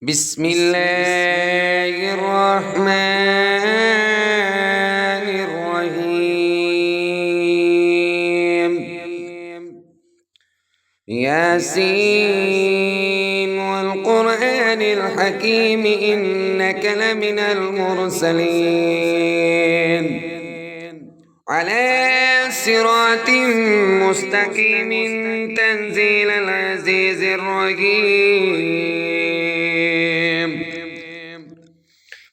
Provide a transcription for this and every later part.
بسم الله الرحمن الرحيم. ياسين والقرآن الحكيم إنك لمن المرسلين على صراط مستقيم تنزيل العزيز الرحيم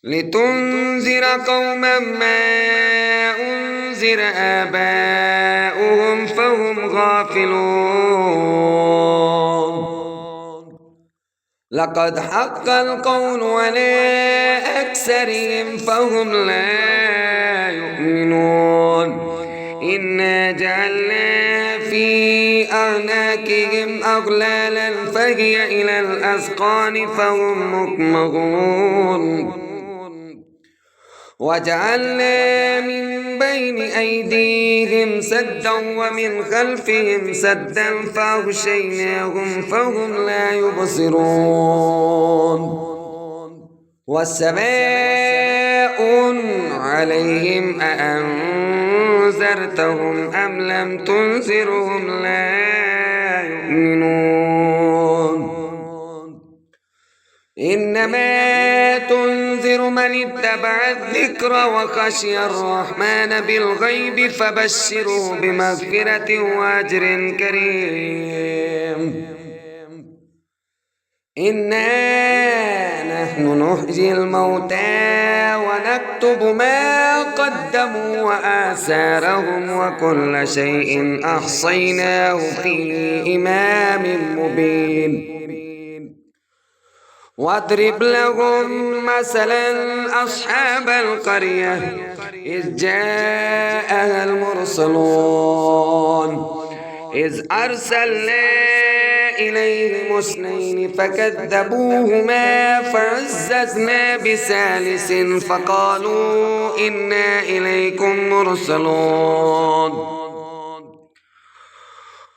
لتنذر قوما ما أنذر آباؤهم فهم غافلون. لقد حق القول على أكثرهم فهم لا يؤمنون. إنا جعلنا في أعناقهم أغلالا فهي إلى الأذقان فهم مقمحون. وجعلنا من بين أيديهم سدا ومن خلفهم سدا فأغشيناهم فهم لا يبصرون. والسماء عليهم أأنذرتهم أم لم تنذرهم لا يؤمنون. إنما تنذر من اتبع الذكر وخشي الرحمن بالغيب فبشره بمغفرة وأجر كريم. إنا نحن نحيي الموتى ونكتب ما قدموا وآثارهم وكل شيء أحصيناه في إمام مبين. واضرب لهم مثلا أصحاب القرية إذ جاءها المرسلون إذ أرسلنا إليهم اثنين فكذبوهما فعززنا بثالث فقالوا إنا إليكم مرسلون.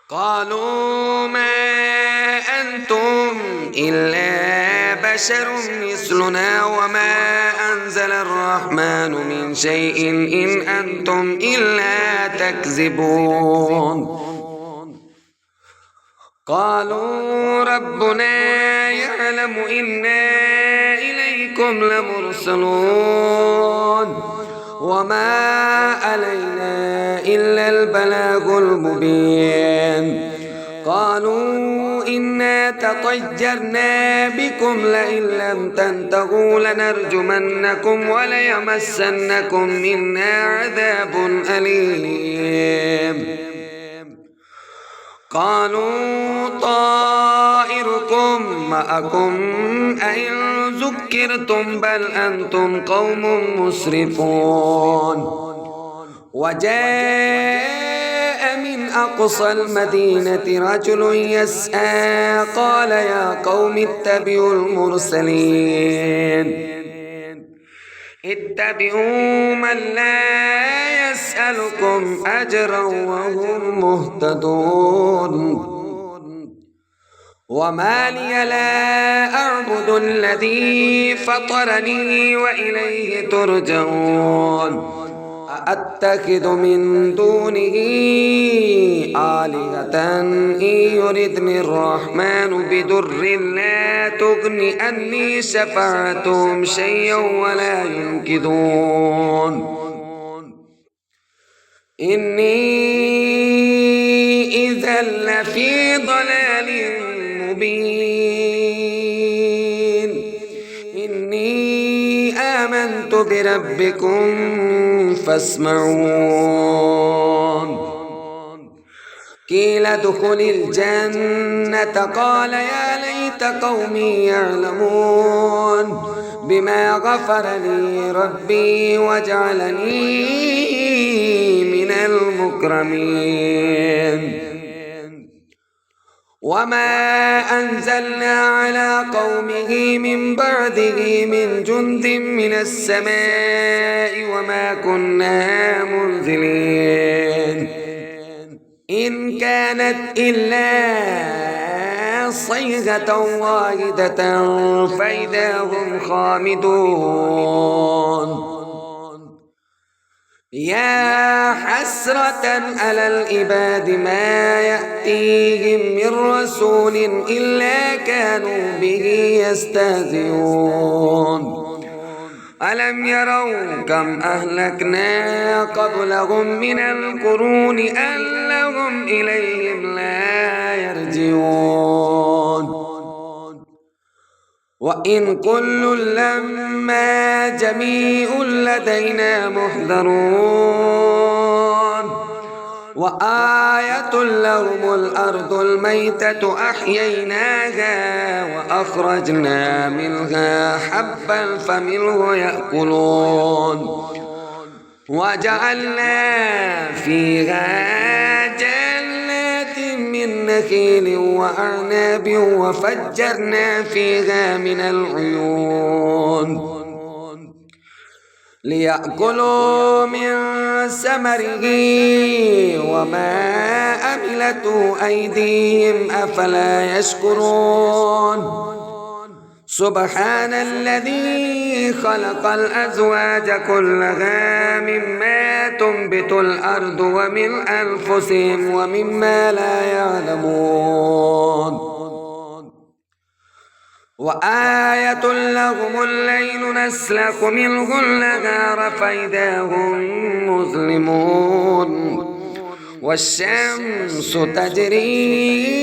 قالوا ما أنتم إلا بشر مثلنا وما أنزل الرحمن من شيء إن أنتم إلا تكذبون. قالوا ربنا يعلم إنا إليكم لمرسلون وما علينا إلا البلاغ المبين. قالوا إنا تطيرنا بكم لئن لم تنتهوا لنرجمنكم وليمسنكم منا عذاب أليم. قالوا طائركم معكم أئن ذكرتم بل أنتم قوم مسرفون. وجاء من أقصى المدينة رجل يسعى قال يا قوم اتبعوا المرسلين اتبعوا من لا يسألكم أجرا وهم مهتدون. وما لي لا أعبد الذي فطرني وإليه ترجعون. أأتخذ من دونه آلهة إن يردني الرحمن بضر لا تغن عني شفاعتهم شيئا ولا ينقذون. إني إذا لفي ضلال مبين. إني آمنت بربكم فاسمعون. قيل ادخل الجنة قال يا ليت قومي يعلمون بما غفر لي ربي وجعلني من المكرمين. وما أنزلنا على قومه من بعده من جند من السماء وما كنا منزلين. إن كانت إلا صيغة واحدة فإذا هم خامدون. يا حسرة على العباد ما يأتيهم من رسول إلا كانوا به يستهزئون. ألم يروا كم أهلكنا قبلهم من القرون أنهم إليهم لا يرجعون. وإن كل لما جميع لدينا محضرون. وآية لهم الأرض الميتة أحييناها وأخرجنا منها حبا فمنه يأكلون. وجعلنا فيها جنات من نخيل وأعناب وفجرنا فيها من العيون ليأكلوا من ثمره وما عملته أيديهم أفلا يشكرون. سبحان الذي خلق الأزواج كلها مما تنبت الأرض ومن أنفسهم ومما لا يعلمون. وآية لهم الليل نسلخ منه النهار فإذا هم مظلمون. والشمس تجري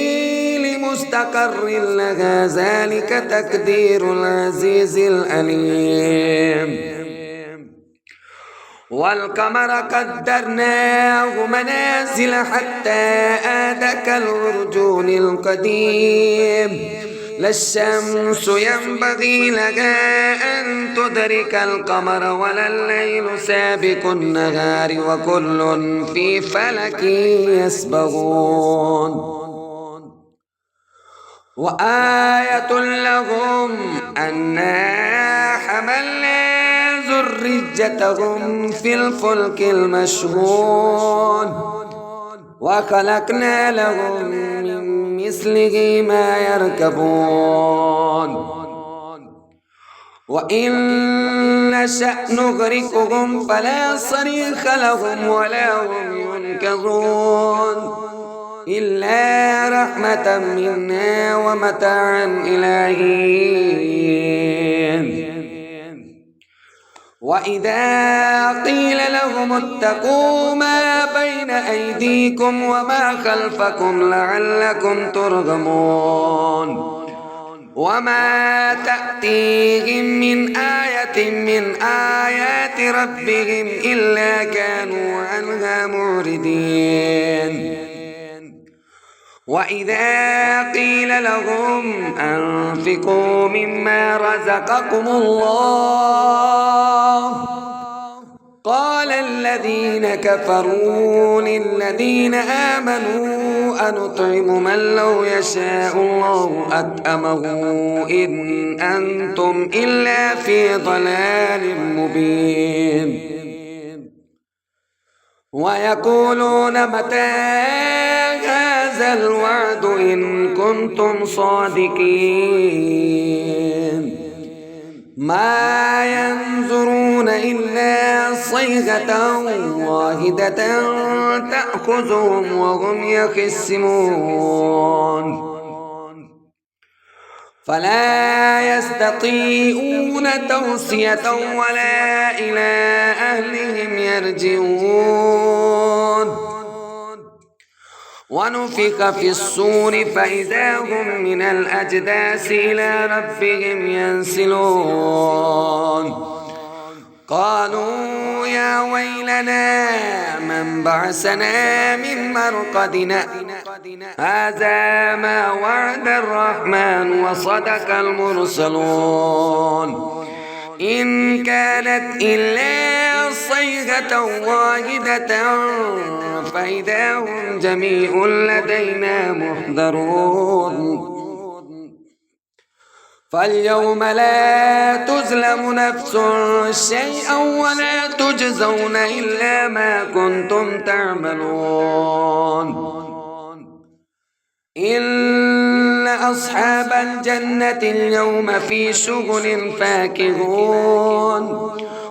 لمستقر لها ذلك تقدير العزيز العليم. والقمر قدرناه منازل حتى عاد كالعرجون القديم. لا الشمس ينبغي لها أن تدرك القمر ولا الليل سابق النهار وكل في فلك يسبحون. وآية لهم أنا حملنا ذريتهم في الفلك المشحون وخلقنا لهم من مثله ما يركبون. وإن نشأ نغرقهم فلا صريخ لهم ولا هم ينقذون إلا رحمة منا ومتاعا إلى حين. وإذا قيل لهم اتقوا ما بين أيديكم وما خلفكم لعلكم ترحمون. وما تأتيهم من آية من آيات ربهم إلا كانوا عنها معرضين. وإذا قيل لهم أنفقوا مما رزقكم الله قال الذين كفروا للذين آمنوا أنطعم من لو يشاء الله أطعمه إن أنتم إلا في ضلال مبين. ويقولون متى هذا الوعد إن كنتم صادقين. ما ينظرون إلا صيغة واحدة تأخذهم وهم يخصمون فلا يستطيعون توصية ولا إلى أهلهم يرجعون. ونفخ في الصور فإذا هم من الأجداث إلى ربهم ينسلون. قالوا يا ويلنا من بعثنا من مرقدنا هذا ما وعد الرحمن وصدق المرسلون إن كانت إلا صيغة واحدة فإذا هم جميع لدينا محضرون. فاليوم لا تظلم نفس شيئا ولا تجزون إلا ما كنتم تعملون. إن أصحاب الجنة اليوم في شغل فاكهون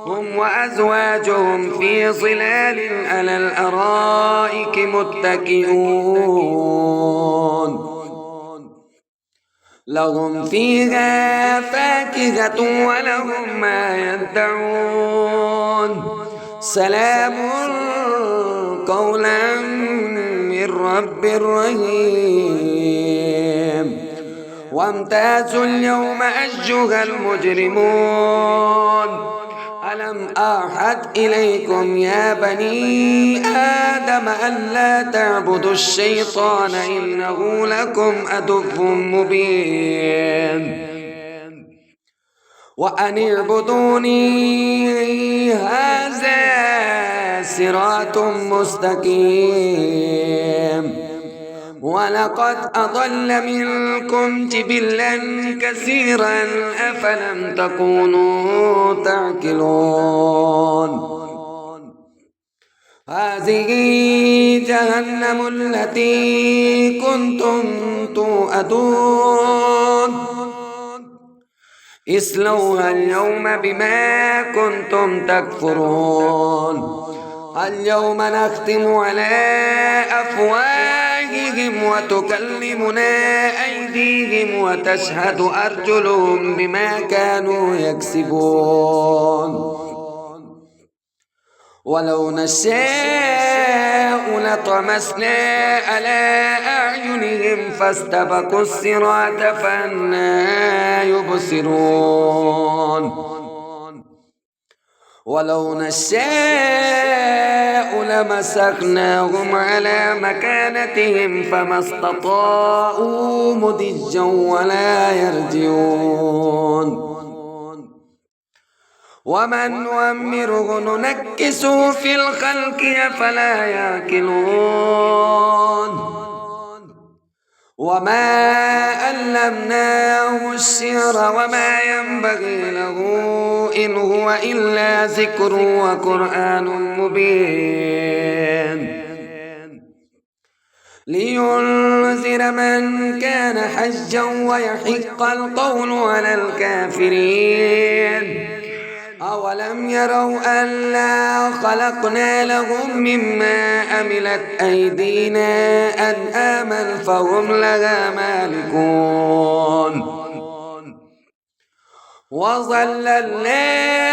هم وأزواجهم في ظلال على الأرائك متكئون لهم فيها فاكهة ولهم ما يدعون سلام قولا من رب رحيم وامتازوا اليوم أيها المجرمون ألم أعهد إليكم يا بني آدم ألا تعبدوا الشيطان إنه لكم عدو مبين وأن اعبدوني هذا صراط مستقيم ولقد أضل منكم جبلا كثيرا أفلم تكونوا تعقلون هذه جهنم التي كنتم توعدون اصلوها اليوم بما كنتم تكفرون اليوم نختم على أفواههم وتكلمنا أيديهم وتشهد أرجلهم بما كانوا يكسبون ولو نشاء لطمسنا على أعينهم فاستبقوا الصراط فأنى يبصرون ولو نشاء لمسخناهم على مكانتهم فما استطاعوا مضجا ولا يرجعون ومن نؤمره ننكسه في الخلق أفلا يعقلون وما علمناه الشعر وما ينبغي له إن هو إلا ذكر وقرآن مبين لينذر من كان حجا ويحق القول على الكافرين أولم يروا ألا خلقنا لهم مما عملت أيدينا أنعاما فهم لها مالكون وظللناها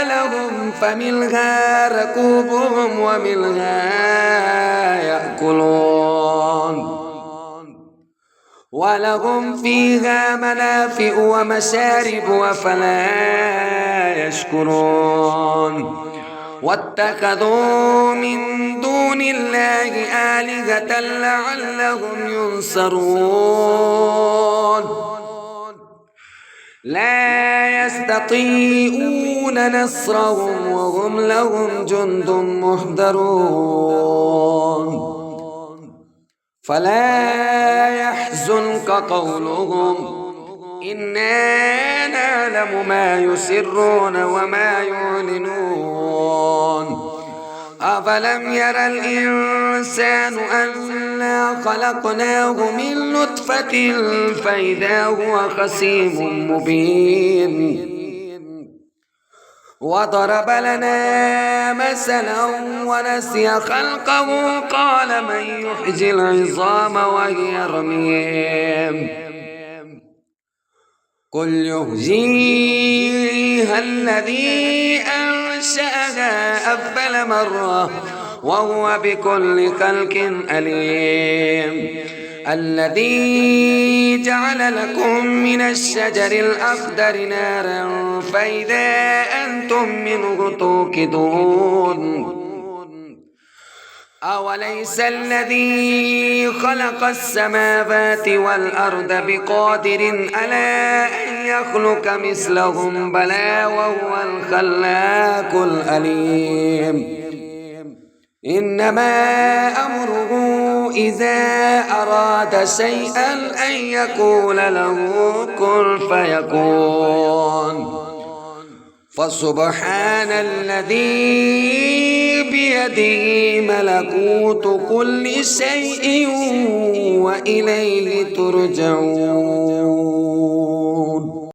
لهم فمنها ركوبهم ومنها يأكلون ولهم فيها منافع ومشارب وفلا يشكرون واتخذوا من دون الله آلهة لعلهم ينصرون لا يستطيعون نصرهم وهم لهم جند محضرون فلا يحزنك قولهم إنا نعلم ما يسرون وما يعلنون أفلم ير الإنسان أنا خلقناه من نطفة فإذا هو خصيم مبين وضرب لنا مثلا ونسي خلقه قال من يحيي العظام وهي رميم قل يحييها الذي أنشأها أول مرة وهو بكل خلق عليم الذي جعل لكم من الشجر الأخضر نارا فإذا أنتم منه توقدون أوليس الذي خلق السماوات والأرض بقادر على أن يخلق مثلهم بلى وهو الخلاق العليم إنما أمره إذا أراد شيئا أن يقول له كن فيكون فسبحان الذي بيده ملكوت كل شيء وإليه ترجعون.